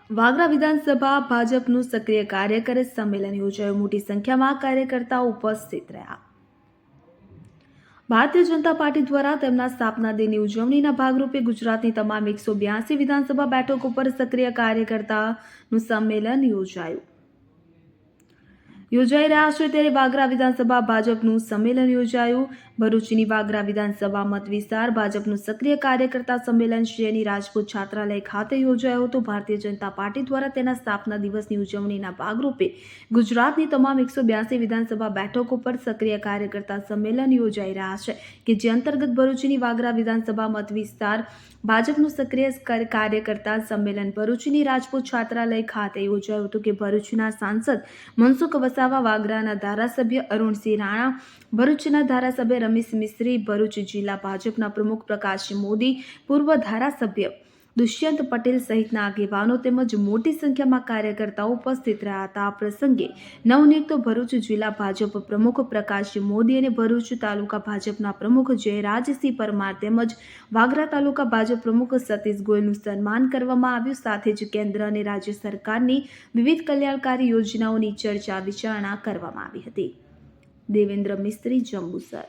વાગરા વિધાનસભા ભાજપનું સક્રિય કાર્યકર સંમેલન યોજાયું। મોટી સંખ્યામાં કાર્યકર્તાઓ ઉપસ્થિત રહ્યા। ભારતીય જનતા પાર્ટી દ્વારા તેમના સ્થાપના દિનની ઉજવણીના ભાગરૂપે ગુજરાતની તમામ 182 વિધાનસભા બેઠકો પર સક્રિય કાર્યકર્તાનું સંમેલન યોજાઈ રહ્યા છે। ત્યારે વાગરા વિધાનસભા ભાજપનું સંમેલન યોજાયું। ભરૂચની વાગરા વિધાનસભા મત વિસ્તાર ભાજપનું સક્રિય કાર્યકર્તા સંમેલન શહેરની રાજપૂત છાત્રાલય ખાતે યોજાયું હતું। ભારતીય જનતા પાર્ટી દ્વારા તેના સ્થાપના દિવસની ઉજવણીના ભાગરૂપે ગુજરાતની તમામ 182 વિધાનસભા બેઠકો પર સક્રિય કાર્યકર્તા સંમેલન યોજાઈ રહ્યા છે કે જે અંતર્ગત ભરૂચની વાગરા વિધાનસભા મત વિસ્તાર ભાજપનું સક્રિય કાર્યકર્તા સંમેલન ભરૂચની રાજપૂત છાત્રાલય ખાતે યોજાયું હતું કે ભરૂચના સાંસદ મનસુખ વસાવા, વાગરાના ધારાસભ્ય અરુણસિંહ રાણા, ભરૂચના ધારાસભ્ય રમેશ મિસ્ત્રી, ભરૂચ જિલ્લા ભાજપના પ્રમુખ પ્રકાશ મોદી, પૂર્વ ધારાસભ્ય દુષ્યંત પટેલ સહિતના આગેવાનો તેમજ મોટી સંખ્યામાં કાર્યકર્તાઓ ઉપસ્થિત રહ્યા હતા। આ પ્રસંગે નવનિયુક્ત ભરૂચ જિલ્લા ભાજપ પ્રમુખ પ્રકાશ મોદી અને ભરૂચ તાલુકા ભાજપના પ્રમુખ જયરાજસિંહ પરમાર તેમજ વાગરા તાલુકા ભાજપ પ્રમુખ સતીશ ગોયલનું સન્માન કરવામાં આવ્યું। સાથે જ કેન્દ્ર અને રાજ્ય સરકારની વિવિધ કલ્યાણકારી યોજનાઓની ચર્ચા વિચારણા કરવામાં આવી હતી। દેવેન્દ્ર મિસ્ત્રી, જંબુસર।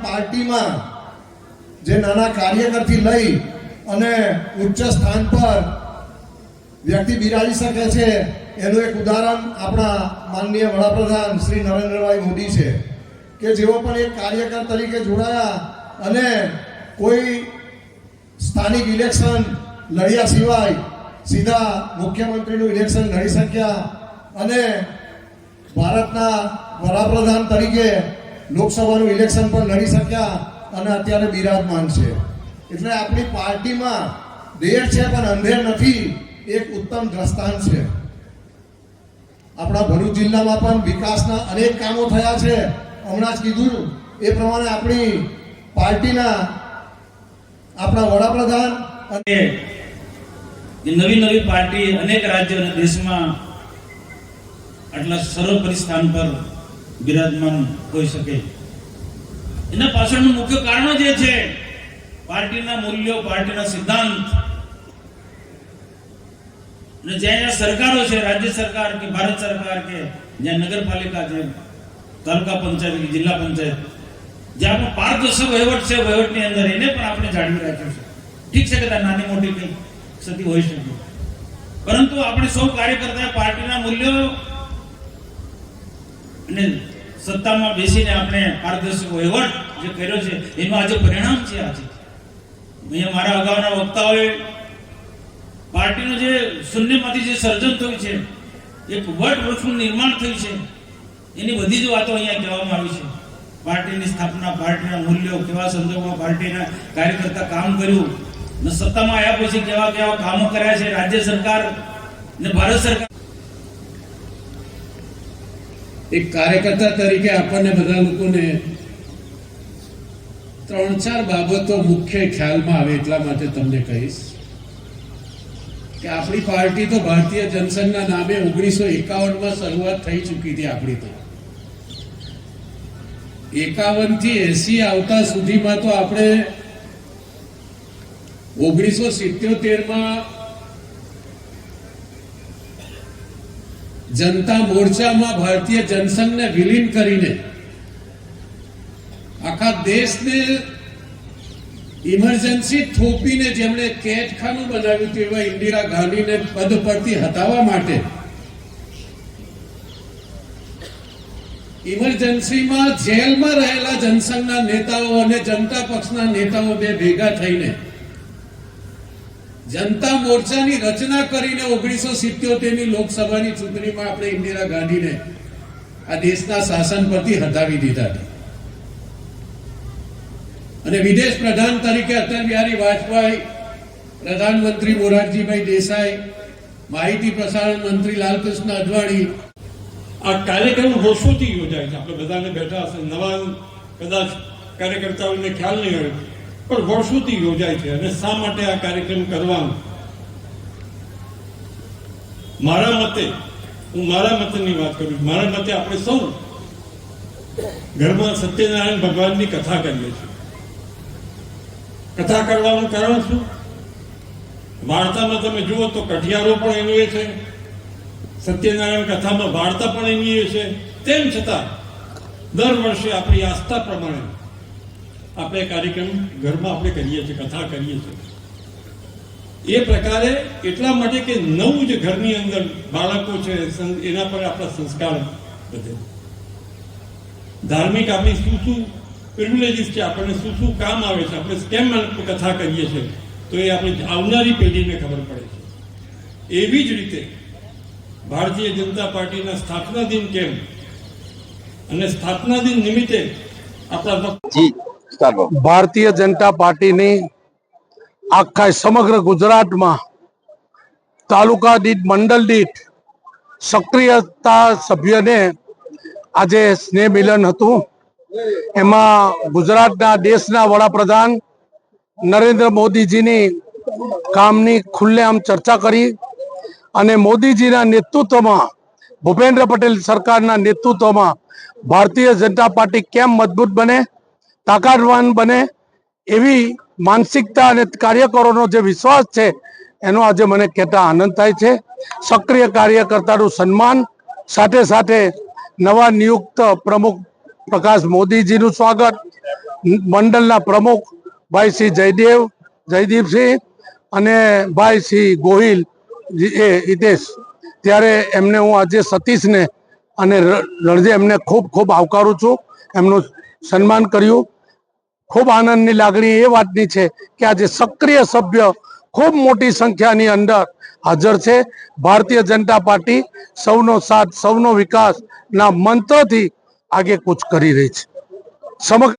પાર્ટીમાં જે નાના કાર્યકરથી લઈ અને ઉચ્ચ સ્થાન પર વ્યક્તિ બિરાજી શકે છે એનું એક ઉદાહરણ આપણા માનનીય વડાપ્રધાન શ્રી નરેન્દ્રભાઈ મોદી છે કે જેઓ પણ એક કાર્યકર તરીકે જોડાયા અને કોઈ સ્થાનિક ઇલેક્શન લડ્યા સિવાય સીધા મુખ્યમંત્રીનું ઇલેક્શન લડી શક્યા અને ભારતના વડાપ્રધાન તરીકે લોકસભાનું ઇલેક્શન પણ લડી શક્યા અને અત્યારે બિરાજમાન છે। એટલે આપણી પાર્ટીમાં દેર છે પણ અંધેર નથી, એક ઉત્તમ દ્રષ્ટાંત છે। આપણા ભરૂચ જિલ્લામાં પણ વિકાસના અનેક કામો થયા છે। હમણાં જ કીધું એ પ્રમાણે આપણી પાર્ટીના આપણા વડાપ્રધાન અને નવી પાર્ટી અનેક રાજ્ય અને દેશમાં આટલા સર્વોપરી સ્થાન પર બિરાજમાન હોઈ શકે। એના પાછળનું મુખ્ય કારણ જે છે પાર્ટીના મૂલ્યો, પાર્ટીના સિદ્ધાંત, અને જ્યાં સરકારો છે, રાજ્ય સરકાર કે ભારત સરકાર કે જ્યાં નગરપાલિકા છે, તાલુકા પંચાયત કે જિલ્લા પંચાયત, જ્યાં આપણો પારદર્શક વહીવટ છે, વહીવટની અંદર એને પણ આપણે જાળવી રાખ્યું છે. ઠીક છે કે ત્યાં નાની મોટી કઈ ક્ષતિ હોઈ શકે, પરંતુ આપણે સૌ કાર્યકર્તા પાર્ટીના મૂલ્યો અને સત્તામાં બેસીને આપણે પારદર્શક વહીવટ જે કર્યો છે એનું આજે પરિણામ છે. આજે અહીંયા મારા અગાઉના વક્તાઓએ પાર્ટીનું જે શૂન્યમાંથી જે સર્જન થયું છે, એક વટ વૃક્ષનું નિર્માણ થયું છે, એની બધી જ વાતો અહીંયા કહેવામાં આવી છે. પાર્ટીની સ્થાપના, પાર્ટીના મૂલ્યો, કેવા સંજોગોમાં પાર્ટીના કાર્યકર્તા કામ કર્યું, ને સત્તામાં આવ્યા પછી કેવા કેવા કામો કર્યા છે રાજ્ય સરકાર ને ભારત સરકાર. એક કાર્યકર્તા તરીકે આપણને બધા લોકોને 3-4 બાબતો મુખ્ય ખ્યાલમાં આવે એટલા માટે તમને કહીશ કે આપણી પાર્ટી તો ભારતીય જનસંઘના નામે 1951માં શરૂઆત થઈ ચૂકી હતી. આપણી તો 51 થી 80 આવતા સુધીમાં તો આપણે 1977માં જનતા મોરચામાં ભારતીય જનસંઘને વિલીન કરીને આખા દેશને ઇમરજન્સી થોપીને જેમણે કેદખાનું બનાવ્યું હતું એવા ઇન્દિરા ગાંધીને પદ પરથી હટાવવા માટે ઇમરજન્સીમાં જેલમાં રહેલા જનસંઘના નેતાઓ અને જનતા પક્ષના નેતાઓ બે ભેગા થઈને જનતા મોરચાની રચના કરીને 1977ની લોકસભાની ચૂંટણીમાં આપણે ઇન્દિરા ગાંધીને આ દેશના શાસન પરથી હટાવી દીધા હતા. અને વિદેશ પ્રધાન તરીકે અટલ બિહારી વાજપેયી, પ્રધાનમંત્રી મોરારજીભાઈ દેસાઈ, માહિતી પ્રસારણ મંત્રી લાલકૃષ્ણ અડવાણી. આ કાર્યક્રમ વર્ષોથી યોજાય છે. આપણે બધાને બેઠા હશે, નવા કદાચ કાર્યકર્તાઓને ખ્યાલ નહીં હોય, પણ વર્ષોથી યોજાય છે. અને શા માટે આ કાર્યક્રમ કરવાનો? મારા મતે, હું મારા મતની વાત કરું છું, મારા મતે આપણે સૌ ઘરમાં સત્યનારાયણ ભગવાનની કથા કરીએ છીએ. કથા કરવાનું કારણ શું? વાર્તામાં તમે જુઓ તો કઠિયારો પણ એનું એ છે, સત્યનારાયણ કથામાં વાર્તા પણ એની એ છે. તેમ છતાં દર વર્ષે આપણી આસ્થા પ્રમાણે આપણે કાર્યક્રમ ઘરમાં આપણે કરીએ છીએ, કથા કરીએ છીએ. એ પ્રકારે એટલા માટે કે નવું જ ઘરની અંદર બાળકો છે એના પર આપણા સંસ્કાર વધે. ધાર્મિક આપણી શું શું પ્રિવિલેજીસ છે, આપણને શું શું કામ આવે છે, આપણે કેમ કથા કરીએ છીએ, તો એ આપણે આવનારી પેઢીને ખબર પડે છે. એવી જ રીતે ભારતીય જનતા પાર્ટીના સ્થાપના દિન કેમ અને સ્થાપના દિન નિમિત્તે આપણા ભારતીય જનતા પાર્ટીની આખા સમગ્ર ગુજરાતમાં તાલુકા દીઠ, મંડળ દીઠ સક્રિયતા સભ્યને આજે સ્નેહ મિલન હતું. એમાં ગુજરાતના દેશના વડાપ્રધાન નરેન્દ્ર મોદીજીની કામની ખુલ્લેઆમ ચર્ચા કરી અને મોદીજીના નેતૃત્વમાં, ભૂપેન્દ્ર પટેલ સરકારના નેતૃત્વમાં ભારતીય જનતા પાર્ટી કેમ મજબૂત બને, તાકાતવાન બને, એવી માનસિકતા અને કાર્યકરોનો જે વિશ્વાસ છે એનો આજે મને કહેતા આનંદ થાય છે. સક્રિય કાર્યકર્તાનું સન્માન, સાથે સાથે નવા નિયુક્ત પ્રમુખ પ્રકાશ મોદીજીનું સ્વાગત, મંડળના પ્રમુખ ભાઈ શ્રી જયદીપસિંહ અને ભાઈ શ્રી ગોહિલ હિતેશ, ત્યારે એમને હું આજે સતીશને અને રણજે એમને ખૂબ ખૂબ આવકારું છું. એમનું સન્માન કર્યું. ખૂબ આનંદની લાગણી એ વાતની છે કે આજે સક્રિય સભ્ય ખૂબ મોટી સંખ્યાની અંદર હાજર છે. ભારતીય જનતા પાર્ટી સૌનો સાથ, સૌનો વિકાસના મંત્રથી આગે કૂચ કરી રહી છે. સમગ્ર